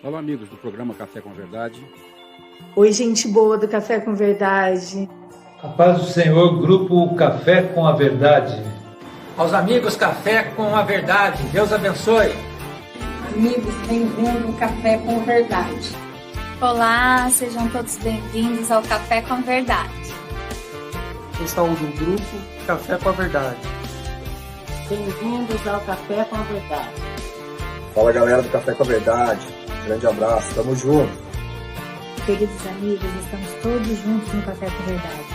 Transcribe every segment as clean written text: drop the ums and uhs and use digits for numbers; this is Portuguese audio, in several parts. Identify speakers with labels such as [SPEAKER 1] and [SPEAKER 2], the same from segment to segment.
[SPEAKER 1] Olá, amigos do programa Café com Verdade.
[SPEAKER 2] Oi, gente boa do Café com Verdade.
[SPEAKER 3] A paz do Senhor, grupo Café com a Verdade.
[SPEAKER 4] Aos amigos Café com a Verdade, Deus abençoe.
[SPEAKER 5] Amigos, bem-vindos ao Café com Verdade.
[SPEAKER 6] Olá, sejam todos bem-vindos ao Café com Verdade.
[SPEAKER 7] Estamos no grupo Café com a Verdade.
[SPEAKER 2] Bem-vindos ao Café com a Verdade.
[SPEAKER 8] Fala, galera do Café com a Verdade. Grande abraço, tamo junto.
[SPEAKER 9] Queridos amigos, estamos todos juntos no Café com Verdade.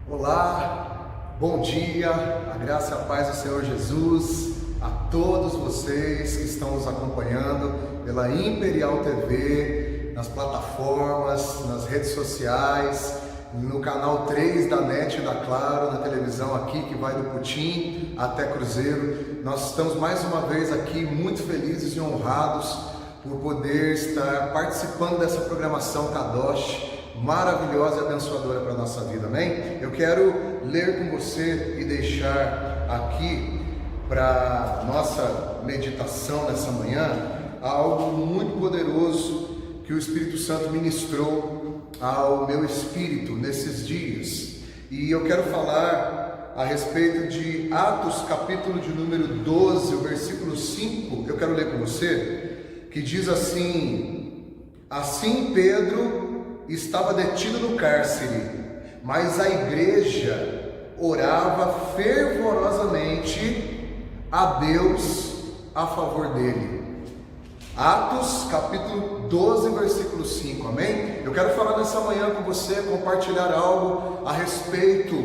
[SPEAKER 10] Olá, bom dia, a graça e a paz do Senhor Jesus a todos vocês que estão nos acompanhando pela Imperial TV, nas plataformas, nas redes sociais, no canal 3 da NET e da Claro, na televisão aqui que vai do Putim até Cruzeiro. Nós estamos mais uma vez aqui muito felizes e honrados por poder estar participando dessa programação Kadosh, maravilhosa e abençoadora para a nossa vida, amém? Eu quero ler com você e deixar aqui para nossa meditação nessa manhã algo muito poderoso que o Espírito Santo ministrou ao meu espírito nesses dias. E eu quero falar a respeito de Atos, capítulo de número 12, o versículo 5, eu quero ler com você, que diz assim: assim Pedro estava detido no cárcere, mas a igreja orava fervorosamente a Deus a favor dele. Atos capítulo 12, versículo 5, amém? Eu quero falar nessa manhã com você, compartilhar algo a respeito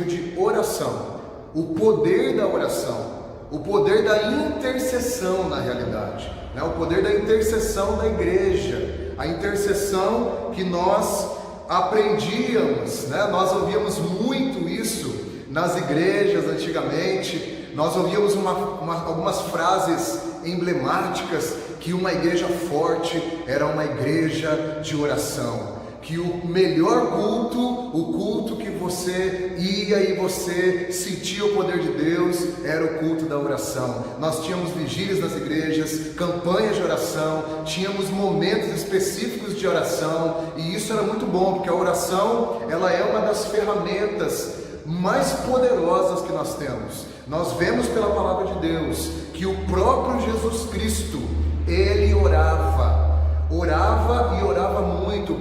[SPEAKER 10] de oração, o poder da oração, o poder da intercessão na realidade, né? O poder da intercessão da igreja, a intercessão que nós aprendíamos, né? Nós ouvíamos muito isso nas igrejas antigamente, nós ouvíamos algumas frases emblemáticas, que uma igreja forte era uma igreja de oração, que o melhor culto, o culto que você ia e você sentia o poder de Deus, era o culto da oração. Nós tínhamos vigílias nas igrejas, campanhas de oração, tínhamos momentos específicos de oração, e isso era muito bom, porque a oração, ela é uma das ferramentas mais poderosas que nós temos. Nós vemos pela palavra de Deus que o próprio Jesus Cristo, ele orava e orava muito,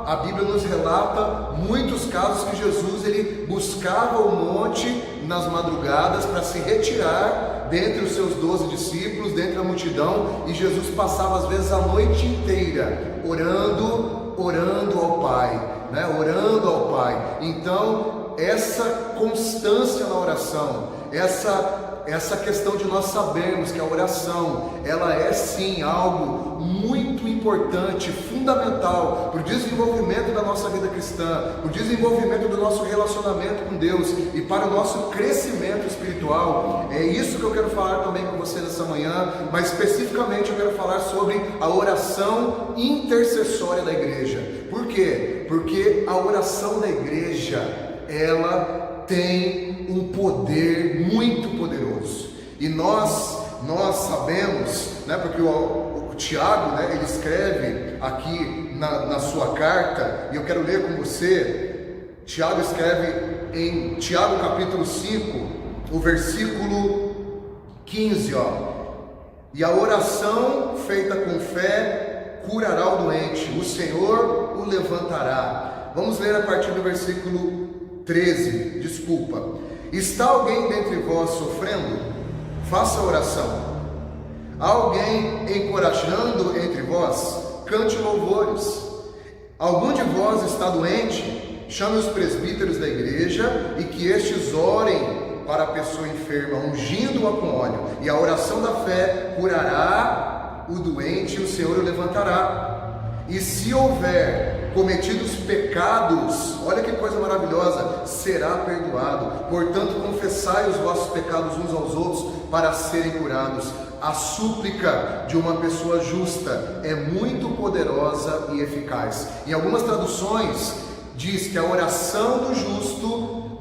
[SPEAKER 10] a Bíblia nos relata muitos casos que Jesus ele buscava o monte nas madrugadas para se retirar dentre os seus 12 discípulos, dentre a multidão, e Jesus passava às vezes a noite inteira orando ao Pai, né? Orando ao Pai. Então, essa constância na oração, essa questão de nós sabermos que a oração, ela é sim algo muito importante, fundamental para o desenvolvimento da nossa vida cristã, para o desenvolvimento do nosso relacionamento com Deus e para o nosso crescimento espiritual. É isso que eu quero falar também com você nessa manhã, mas especificamente eu quero falar sobre a oração intercessória da igreja. Por quê? Porque a oração da igreja, ela tem um poder muito poderoso, e nós sabemos, né, porque o Tiago, né, ele escreve aqui na sua carta, e eu quero ler com você. Tiago escreve em Tiago capítulo 5, o versículo 15, e a oração feita com fé curará o doente, o Senhor o levantará. Vamos ler a partir do versículo 13, Está alguém dentre vós sofrendo? Faça oração. Há alguém encorajando entre vós? Cante louvores. Algum de vós está doente? Chame os presbíteros da igreja e que estes orem para a pessoa enferma, ungindo-a com óleo. E a oração da fé curará o doente e o Senhor o levantará. E se houver cometidos pecados, olha que coisa maravilhosa, será perdoado. Portanto, confessai os vossos pecados uns aos outros para serem curados. A súplica de uma pessoa justa é muito poderosa e eficaz. Em algumas traduções diz que a oração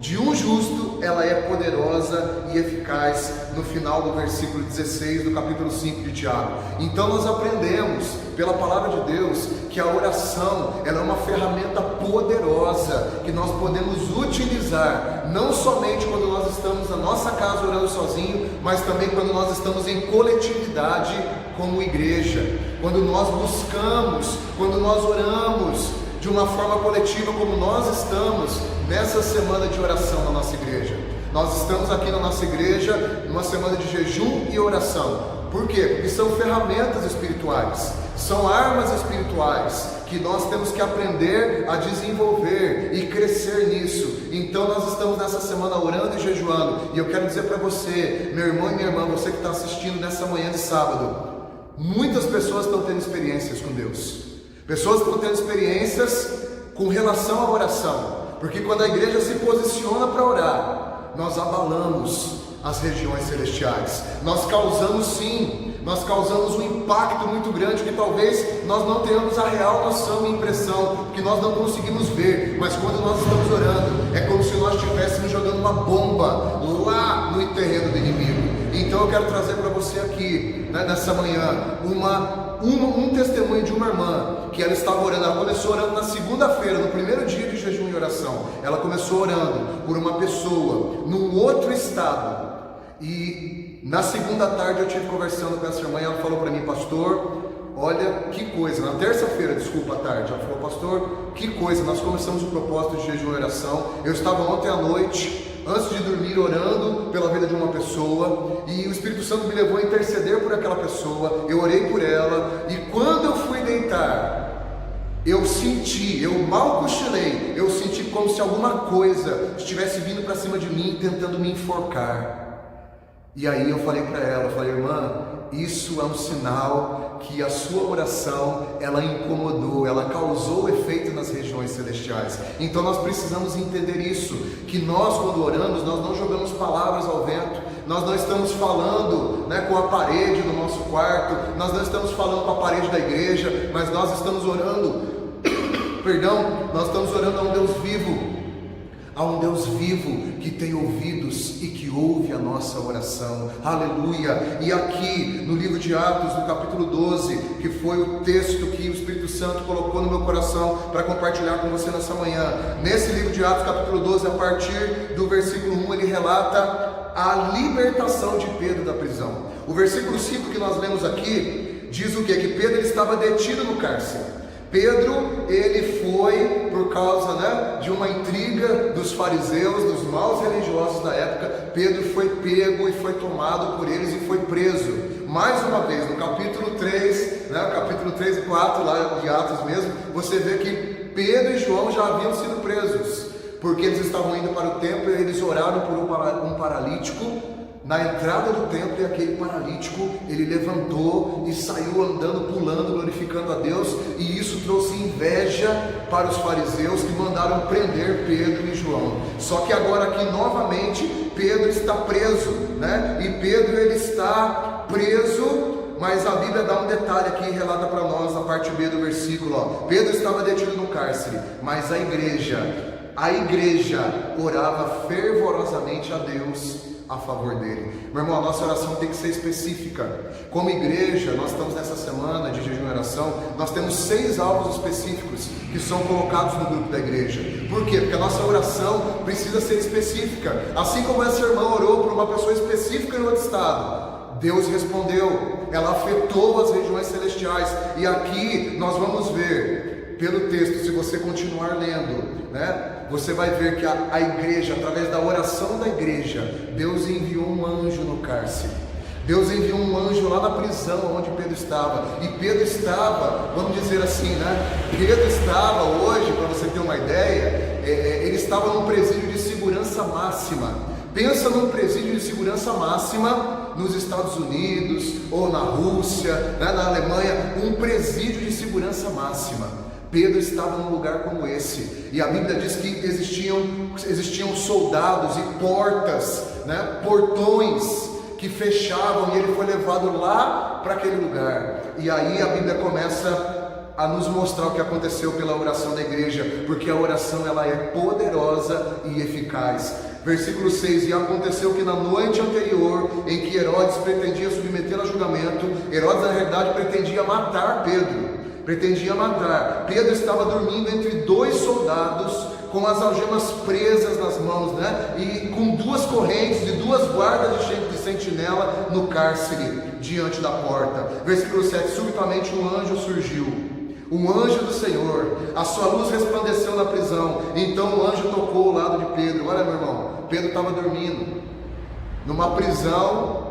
[SPEAKER 10] de um justo ela é poderosa e eficaz, no final do versículo 16 do capítulo 5 de Tiago. Então nós aprendemos pela palavra de Deus que a oração, ela é uma ferramenta poderosa que nós podemos utilizar, não somente quando nós estamos na nossa casa orando sozinho, mas também quando nós estamos em coletividade como igreja, quando nós buscamos, quando nós oramos de uma forma coletiva, como nós estamos nessa semana de oração na nossa igreja. Nós estamos aqui na nossa igreja numa semana de jejum e oração. Por quê? Porque são ferramentas espirituais, são armas espirituais que nós temos que aprender a desenvolver e crescer nisso. Então nós estamos nessa semana orando e jejuando, e eu quero dizer para você, meu irmão e minha irmã, você que está assistindo nessa manhã de sábado, muitas pessoas estão tendo experiências com Deus, pessoas estão tendo experiências com relação à oração, porque quando a igreja se posiciona para orar, nós abalamos as regiões celestiais, nós causamos um impacto muito grande que talvez nós não tenhamos a real noção e impressão, que nós não conseguimos ver, mas quando nós estamos orando, é como se nós estivéssemos jogando uma bomba lá no terreno do inimigo. Então eu quero trazer para você aqui, nessa manhã, um testemunho de uma irmã, que ela estava orando. Ela começou orando na segunda-feira, no primeiro dia de jejum e oração. Ela começou orando por uma pessoa num outro estado, e na segunda tarde eu estive conversando com essa irmã, e ela falou para mim: pastor, olha que coisa, na terça-feira, desculpa, à tarde, ela falou: pastor, que coisa, nós começamos o propósito de jejum e oração. Eu estava ontem à noite, antes de dormir, orando pela vida de uma pessoa, e o Espírito Santo me levou a interceder por aquela pessoa. Eu orei por ela, e quando eu fui deitar, eu mal cochilei, eu senti como se alguma coisa estivesse vindo para cima de mim, tentando me enforcar. E aí eu falei para ela, irmã, isso é um sinal que a sua oração, ela incomodou, ela causou efeito nas regiões celestiais. Então nós precisamos entender isso, que nós, quando oramos, nós não jogamos palavras ao vento, nós não estamos falando com a parede do nosso quarto, nós não estamos falando com a parede da igreja, mas nós estamos orando, nós estamos orando a um Deus vivo, a um Deus vivo que tem ouvidos e que ouve a nossa oração, aleluia. E aqui no livro de Atos, no capítulo 12, que foi o texto que o Espírito Santo colocou no meu coração para compartilhar com você nessa manhã, nesse livro de Atos, capítulo 12, a partir do versículo 1, ele relata a libertação de Pedro da prisão. O versículo 5 que nós lemos aqui, diz o quê? Que Pedro ele estava detido no cárcere. Pedro, ele foi por causa de uma intriga dos fariseus, dos maus religiosos da época. Pedro foi pego e foi tomado por eles e foi preso. Mais uma vez, no capítulo 3, capítulo 3 e 4 lá de Atos mesmo, você vê que Pedro e João já haviam sido presos, porque eles estavam indo para o templo e eles oraram por um paralítico na entrada do templo, e aquele paralítico, ele levantou e saiu andando, pulando, glorificando a Deus, e isso trouxe inveja para os fariseus, que mandaram prender Pedro e João. Só que agora aqui novamente Pedro está preso, e Pedro ele está preso, mas a Bíblia dá um detalhe aqui e relata para nós na parte B do versículo, Pedro estava detido no cárcere, mas a igreja orava fervorosamente a Deus a favor dele. Meu irmão, a nossa oração tem que ser específica. Como igreja, nós estamos nessa semana de jejum e oração, nós temos 6 alvos específicos que são colocados no grupo da igreja. Por quê? Porque a nossa oração precisa ser específica. Assim como essa irmã orou por uma pessoa específica em outro estado, Deus respondeu, ela afetou as regiões celestiais. E aqui nós vamos ver, pelo texto, se você continuar lendo, você vai ver que a igreja, através da oração da igreja, Deus enviou um anjo no cárcere. Deus enviou um anjo lá na prisão onde Pedro estava. E Pedro estava, vamos dizer assim, Pedro estava hoje, para você ter uma ideia, ele estava num presídio de segurança máxima. Pensa num presídio de segurança máxima nos Estados Unidos, ou na Rússia, na Alemanha, um presídio de segurança máxima. Pedro estava num lugar como esse, e a Bíblia diz que existiam soldados e portas, portões que fechavam, e ele foi levado lá para aquele lugar. E aí a Bíblia começa a nos mostrar o que aconteceu pela oração da igreja, porque a oração ela é poderosa e eficaz. Versículo 6, e aconteceu que na noite anterior, em que Herodes pretendia submetê-lo a julgamento, Herodes na realidade pretendia matar Pedro. Pedro estava dormindo entre dois soldados, com as algemas presas nas mãos, né? E com duas correntes e duas guardas de sentinela no cárcere, diante da porta. Versículo 7, subitamente um anjo surgiu, um anjo do Senhor, a sua luz resplandeceu na prisão. Então o anjo tocou o lado de Pedro. Olha, meu irmão, Pedro estava dormindo numa prisão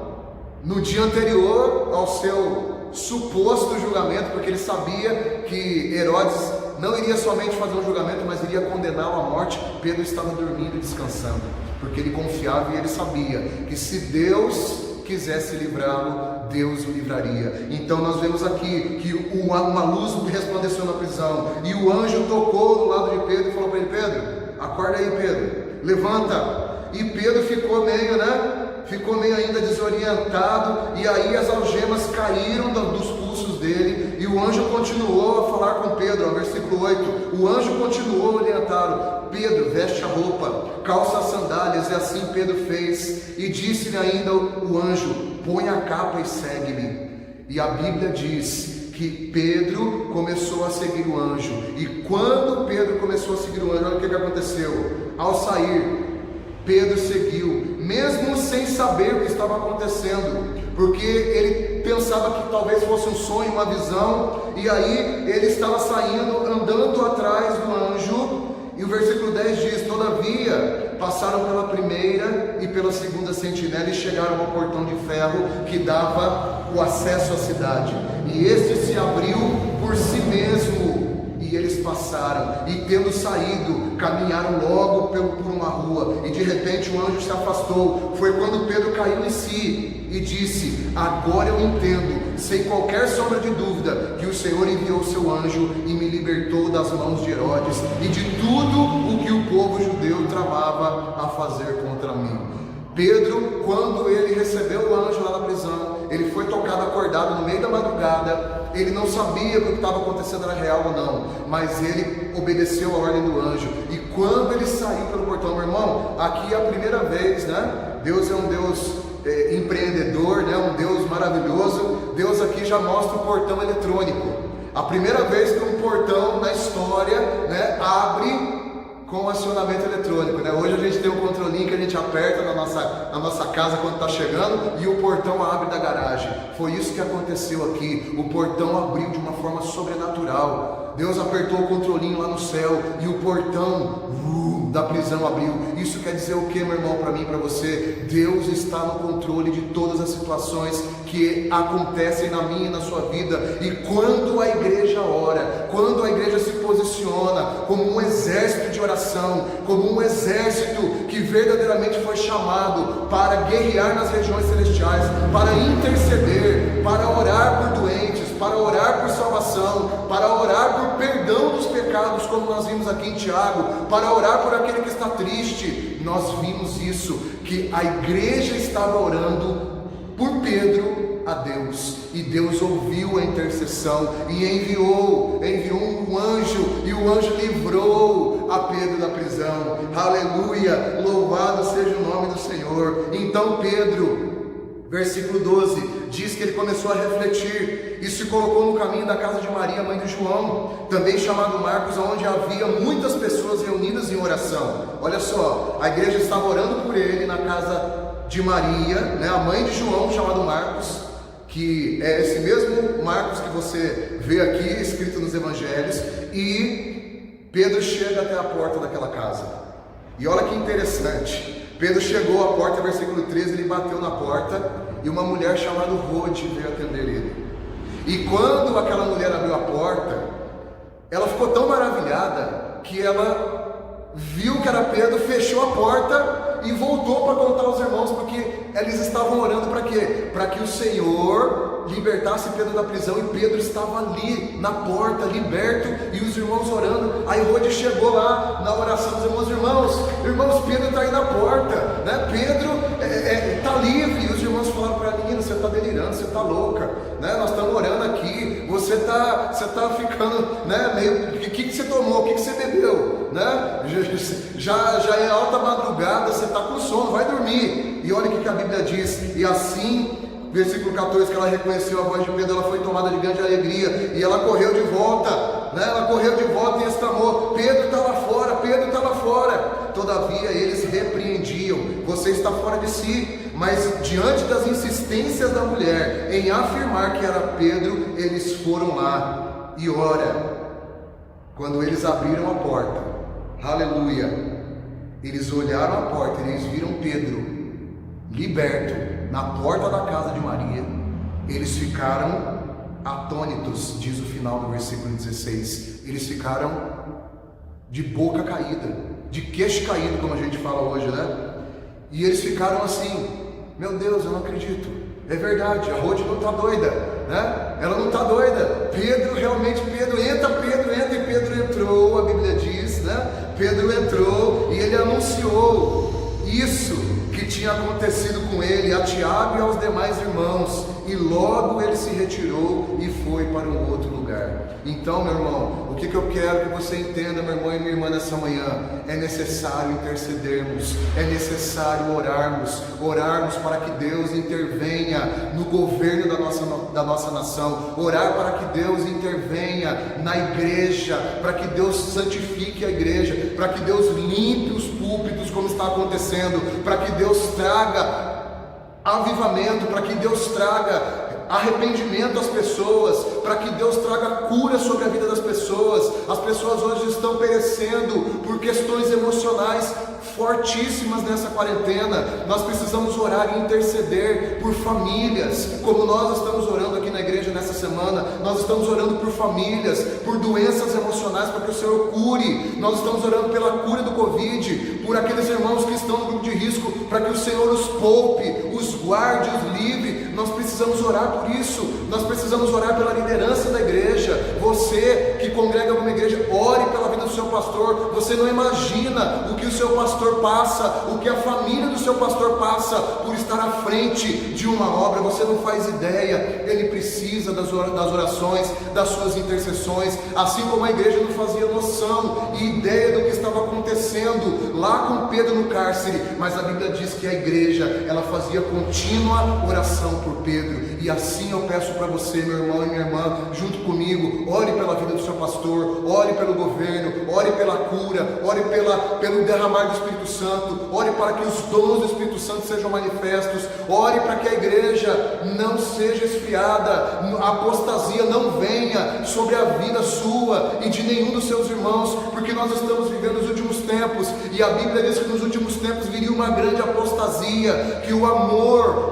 [SPEAKER 10] no dia anterior ao seu suposto julgamento, porque ele sabia que Herodes não iria somente fazer um julgamento, mas iria condená-lo à morte. Pedro estava dormindo e descansando, porque ele confiava e ele sabia que se Deus quisesse livrá-lo, Deus o livraria. Então nós vemos aqui que uma luz resplandeceu na prisão, e o anjo tocou do lado de Pedro e falou para ele: Pedro, acorda aí, Pedro, levanta. E Pedro ficou meio ainda desorientado, e aí as algemas caíram dos pulsos dele, e o anjo continuou a falar com Pedro. Versículo 8, o anjo continuou orientado: Pedro, veste a roupa, calça as sandálias. E assim Pedro fez, e disse-lhe ainda o anjo: põe a capa e segue-me. E a Bíblia diz que Pedro começou a seguir o anjo, e quando Pedro começou a seguir o anjo, olha o que aconteceu. Ao sair, Pedro seguiu, mesmo sem saber o que estava acontecendo, porque ele pensava que talvez fosse um sonho, uma visão, e aí ele estava saindo, andando atrás do anjo. E o versículo 10 diz: todavia passaram pela primeira e pela segunda sentinela e chegaram ao portão de ferro que dava o acesso à cidade, e este se abriu por si mesmo. E eles passaram, e tendo saído, caminharam logo por uma rua, e de repente o anjo se afastou. Foi quando Pedro caiu em si e disse: agora eu entendo, sem qualquer sombra de dúvida, que o Senhor enviou o seu anjo e me libertou das mãos de Herodes e de tudo o que o povo judeu tramava a fazer contra mim. Pedro, quando ele recebeu o anjo lá na prisão, ele foi tocado acordado no meio da madrugada. Ele não sabia que o que estava acontecendo era real ou não, mas ele obedeceu a ordem do anjo. E quando ele saiu pelo portão, meu irmão, aqui é a primeira vez, né? Deus é um Deus empreendedor, né? Um Deus maravilhoso. Deus aqui já mostra o portão eletrônico. A primeira vez que um portão na história, né, abre com acionamento eletrônico, né? Hoje a gente tem um controlinho que a gente aperta na nossa casa quando está chegando, e o portão abre da garagem. Foi isso que aconteceu aqui. O portão abriu de uma forma sobrenatural. Deus apertou o controlinho lá no céu e o portão da prisão abriu. Isso quer dizer o que, meu irmão, para mim e para você? Deus está no controle de todas as situações que acontecem na minha e na sua vida. E quando a igreja ora, quando a igreja se posiciona como um exército de oração, como um exército que verdadeiramente foi chamado para guerrear nas regiões celestiais, para interceder, para orar por doentes, para orar por salvação, para orar por perdão dos pecados, como nós vimos aqui em Tiago, para orar por aquele que está triste. Nós vimos isso, que a igreja estava orando por Pedro a Deus, e Deus ouviu a intercessão e enviou um anjo, e o anjo livrou a Pedro da prisão. Aleluia, louvado seja o nome do Senhor. Então Pedro, versículo 12, diz que ele começou a refletir e se colocou no caminho da casa de Maria, mãe de João, também chamado Marcos, onde havia muitas pessoas reunidas em oração. Olha só, a igreja estava orando por ele na casa de Maria, né, a mãe de João, chamado Marcos, que é esse mesmo Marcos que você vê aqui escrito nos evangelhos. E Pedro chega até a porta daquela casa, e olha que interessante, Pedro chegou à porta, versículo 13, ele bateu na porta, e uma mulher chamada Rode veio atender ele. E quando aquela mulher abriu a porta, ela ficou tão maravilhada que ela viu que era Pedro, fechou a porta e voltou para contar aos irmãos, porque eles estavam orando para quê? Para que o Senhor libertasse Pedro da prisão, e Pedro estava ali na porta, liberto, e os irmãos orando. Aí Rode chegou lá na oração dos irmãos, Pedro está aí na porta, né? Pedro está livre. E os irmãos falaram para ela: menina, você está delirando, você está louca, né? Nós estamos orando aqui, você está ficando, né, meio, o que você tomou, o que você bebeu, né? Já é alta madrugada, você está com sono, vai dormir. E olha o que a Bíblia diz, e assim, versículo 14, que ela reconheceu a voz de Pedro, ela foi tomada de grande alegria, e ela correu de volta, né? Ela correu de volta e exclamou: Pedro está lá fora, Pedro está lá fora. Todavia eles repreendiam: você está fora de si. Mas diante das insistências da mulher em afirmar que era Pedro, eles foram lá. E ora, quando eles abriram a porta, aleluia, eles olharam a porta e eles viram Pedro liberto na porta da casa de Maria. Eles ficaram atônitos, diz o final do versículo 16. Eles ficaram de boca caída, de queixo caído, como a gente fala hoje, né? E eles ficaram assim: meu Deus, eu não acredito, é verdade, a Rode não está doida, né? Ela não está doida, Pedro realmente, Pedro entra, e Pedro entrou, a Bíblia diz, né? Pedro entrou e ele anunciou isso que tinha acontecido com ele, a Tiago e aos demais irmãos, e logo ele se retirou e foi para um outro lugar. Então, meu irmão, o que eu quero que você entenda, meu irmão e minha irmã, nessa manhã, é necessário intercedermos, é necessário orarmos para que Deus intervenha no governo da nossa nação, orar para que Deus intervenha na igreja, para que Deus santifique a igreja, para que Deus limpe os púlpitos como está acontecendo, para que Deus traga avivamento, para que Deus traga arrependimento às pessoas, para que Deus traga cura sobre a vida das pessoas. As pessoas hoje estão perecendo por questões emocionais fortíssimas nessa quarentena. Nós precisamos orar e interceder por famílias, como nós estamos orando aqui na igreja nessa semana. Nós estamos orando por famílias, por doenças emocionais, para que o Senhor cure. Nós estamos orando pela cura do Covid, por aqueles irmãos que estão no grupo de risco, para que o Senhor os poupe, os guarde, os livre. Nós precisamos orar por isso. Nós precisamos orar pela liderança da igreja. Você que congrega alguma igreja, ore pela vida do seu pastor. Você não imagina o que o seu pastor passa, o que a família do seu pastor passa por estar à frente de uma obra. Você não faz ideia. Ele precisa das orações, das suas intercessões, assim como a igreja não fazia noção e ideia do que estava acontecendo lá com Pedro no cárcere. Mas a Bíblia diz que a igreja, ela fazia contínua oração por Pedro. E assim eu peço para você, meu irmão e minha irmã, junto comigo, ore pela vida do seu pastor, ore pelo governo, ore pela cura, ore pelo derramar do Espírito Santo, ore para que os dons do Espírito Santo sejam manifestos, ore para que a igreja não seja esfriada, a apostasia não venha sobre a vida sua e de nenhum dos seus irmãos, porque nós estamos vivendo os últimos tempos, e a Bíblia diz que nos últimos tempos viria uma grande apostasia, que o amor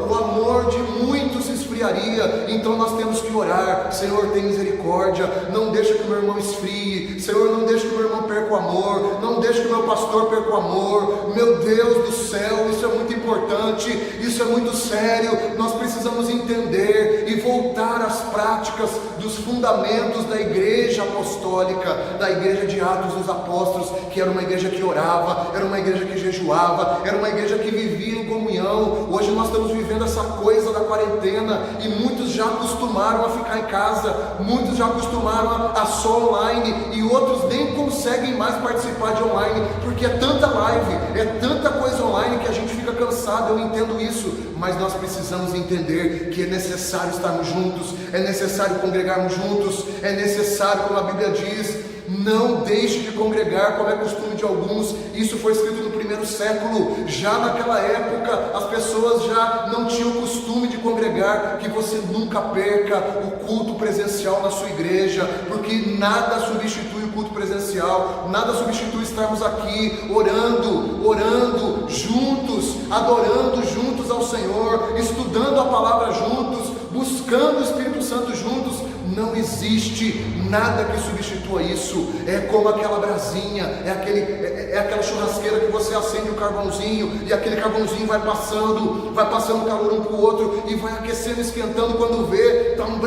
[SPEAKER 10] de muitos se esfriaria. Então nós temos que orar: Senhor, tem misericórdia, não deixa que o meu irmão esfrie, Senhor, não deixa que o meu irmão perca o amor, não deixa que o meu pastor perca o amor. Meu Deus do céu, isso é muito importante, isso é muito sério. Nós precisamos entender e voltar às práticas dos fundamentos da igreja apostólica, da igreja de Atos dos Apóstolos, que era uma igreja que orava, era uma igreja que jejuava, era uma igreja que vivia em comunhão. Hoje nós estamos vivendo essa coisa da quarentena e muitos já acostumaram a ficar em casa, muitos já acostumaram a só online, e outros nem conseguem mais participar de online, porque é tanta live, é tanta coisa online que a gente fica cansado. Eu entendo isso, mas nós precisamos entender que é necessário estarmos juntos, é necessário congregarmos juntos, é necessário, como a Bíblia diz, não deixe de congregar, como é costume de alguns. Isso foi escrito no primeiro século. Já naquela época as pessoas já não tinham costume de congregar. Que você nunca perca o culto presencial na sua igreja, porque nada substitui o culto presencial, nada substitui estarmos aqui orando juntos, adorando juntos ao Senhor, estudando a palavra juntos, buscando o Espírito Santo juntos. Não existe nada que substitua isso. É como aquela brasinha, é aquela churrasqueira que você acende o carvãozinho, e aquele carvãozinho vai passando calor um para o outro, e vai aquecendo, esquentando. Quando vê, está um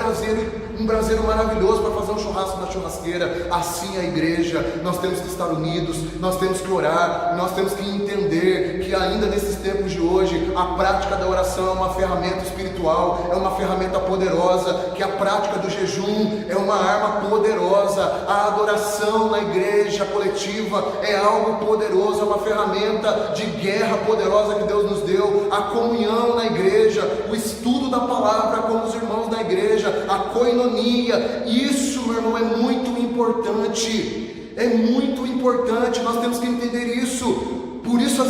[SPEAKER 10] braseiro maravilhoso para fazer um churrasco na churrasqueira. Assim é a igreja. Nós temos que estar unidos, nós temos que orar, nós temos que entender que ainda nesses tempos de hoje, a prática da oração é uma ferramenta espiritual, é uma ferramenta poderosa, que a prática do jejum jejum é uma arma poderosa, a adoração na igreja coletiva é algo poderoso, é uma ferramenta de guerra poderosa que Deus nos deu. A comunhão na igreja, o estudo da palavra com os irmãos da igreja, a koinonia, isso, meu irmão, é muito importante. É muito importante, nós temos que entender isso. Por isso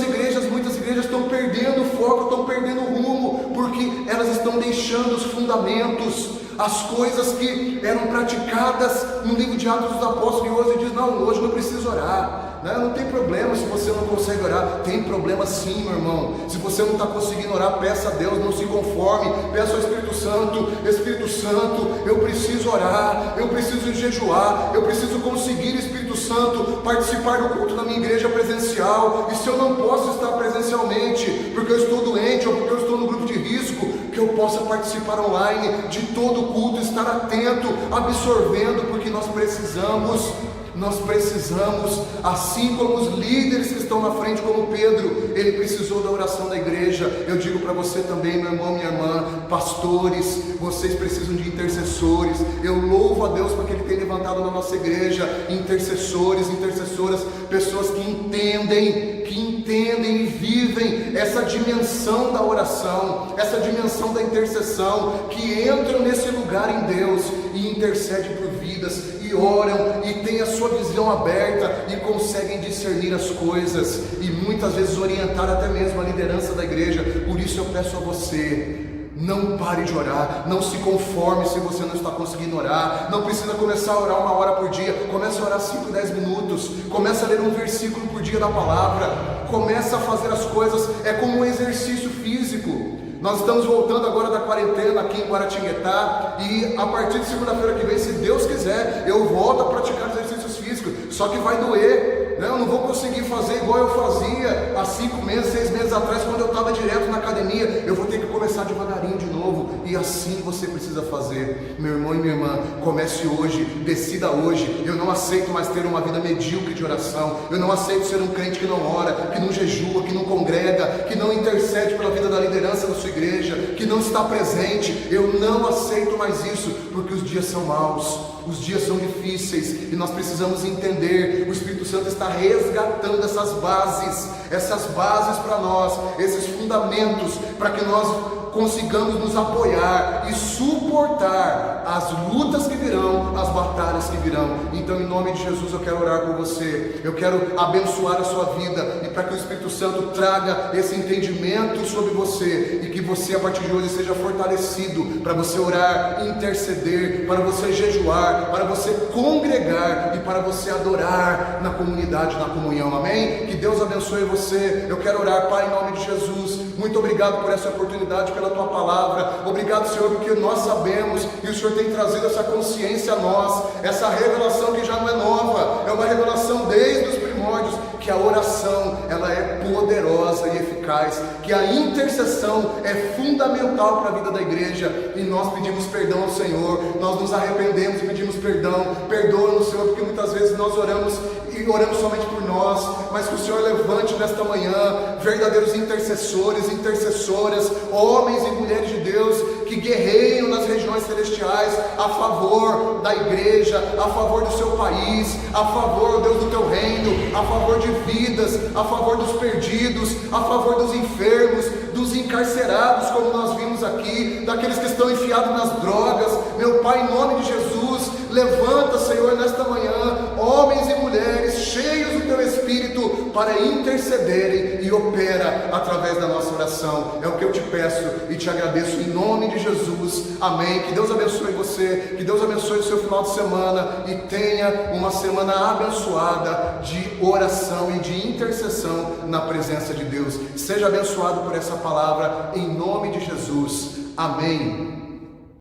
[SPEAKER 10] muitas igrejas estão perdendo o foco, estão perdendo o rumo, porque elas estão deixando os fundamentos, as coisas que eram praticadas no livro de Atos dos Apóstolos, e hoje diz, não, hoje não preciso orar. Não tem problema se você não consegue orar. Tem problema sim, meu irmão. Se você não está conseguindo orar, peça a Deus, não se conforme, peça ao Espírito Santo. Espírito Santo, eu preciso orar, eu preciso jejuar, eu preciso conseguir, Espírito Santo, participar do culto na minha igreja presencial. E se eu não posso estar presencialmente, porque eu estou doente ou porque eu estou no grupo de risco, que eu possa participar online de todo o culto, estar atento, absorvendo, porque nós precisamos, assim como os líderes que estão na frente, como Pedro, ele precisou da oração da igreja. Eu digo para você também, meu irmão, minha irmã, pastores, vocês precisam de intercessores. Eu louvo a Deus porque Ele tem levantado na nossa igreja intercessores, intercessoras, pessoas que entendem e vivem essa dimensão da oração, essa dimensão da intercessão, que entram nesse lugar em Deus e intercedem por vidas, e oram, e têm a sua visão aberta, e conseguem discernir as coisas, e muitas vezes orientar até mesmo a liderança da igreja. Por isso eu peço a você, não pare de orar, não se conforme se você não está conseguindo orar. Não precisa começar a orar 1 hora por dia, comece a orar 5, 10 minutos, comece a ler um versículo por dia da palavra, comece a fazer as coisas, é como um exercício físico. Nós estamos voltando agora da quarentena aqui em Guaratinguetá, e a partir de segunda-feira que vem, se Deus quiser, eu volto a praticar exercícios físicos, só que vai doer, né? Eu não vou conseguir fazer igual eu fazia há 5 meses, 6 meses atrás, quando eu estava direto na academia. Eu vou ter que começar devagarinho de novo, e assim você precisa fazer. Meu irmão e minha irmã, comece hoje, decida hoje. Eu não aceito mais ter uma vida medíocre de oração, eu não aceito ser um crente que não ora, que não jejua, que não congrega, que não intercede pela vida da liderança da sua igreja, que não está presente. Eu não aceito mais isso, porque os dias são maus, os dias são difíceis, e nós precisamos entender. O Espírito Santo está resgatando essas bases para nós, esses fundamentos, para que nós consigamos nos apoiar e suportar as lutas que virão, as batalhas que virão. Então, em nome de Jesus, eu quero orar por você, eu quero abençoar a sua vida, e para que o Espírito Santo traga esse entendimento sobre você, e que você a partir de hoje seja fortalecido para você orar, interceder, para você jejuar, para você congregar e para você adorar na comunidade, na comunhão. Amém? Que Deus abençoe você. Eu quero orar, Pai, em nome de Jesus. Muito obrigado por essa oportunidade, pela Tua palavra. Obrigado, Senhor, porque nós sabemos, e o Senhor tem trazido essa consciência a nós, essa revelação que já não é nova, é uma revelação desde os primórdios, que a oração, ela é poderosa e eficaz, que a intercessão é fundamental para a vida da igreja, e nós pedimos perdão ao Senhor, nós nos arrependemos e pedimos perdão. Perdoa-nos, Senhor, porque muitas vezes nós oramos e oramos somente por nós, mas que o Senhor levante nesta manhã verdadeiros intercessores, intercessoras, homens e mulheres de Deus, que guerreiam nas regiões celestiais a favor da igreja, a favor do seu país, a favor, Deus, do teu reino, a favor de vidas, a favor dos perdidos, a favor dos enfermos, dos encarcerados, como nós vimos aqui, daqueles que estão enfiados nas drogas. Meu Pai, em nome de Jesus, levanta, Senhor, nesta manhã, homens e mulheres cheios do teu Espírito, para intercederem, e opera através da nossa oração. É o que eu te peço e te agradeço em nome de Jesus. Amém. Que Deus abençoe você, que Deus abençoe o seu final de semana, e tenha uma semana abençoada de oração e de intercessão na presença de Deus. Seja abençoado por essa palavra em nome de Jesus. Amém.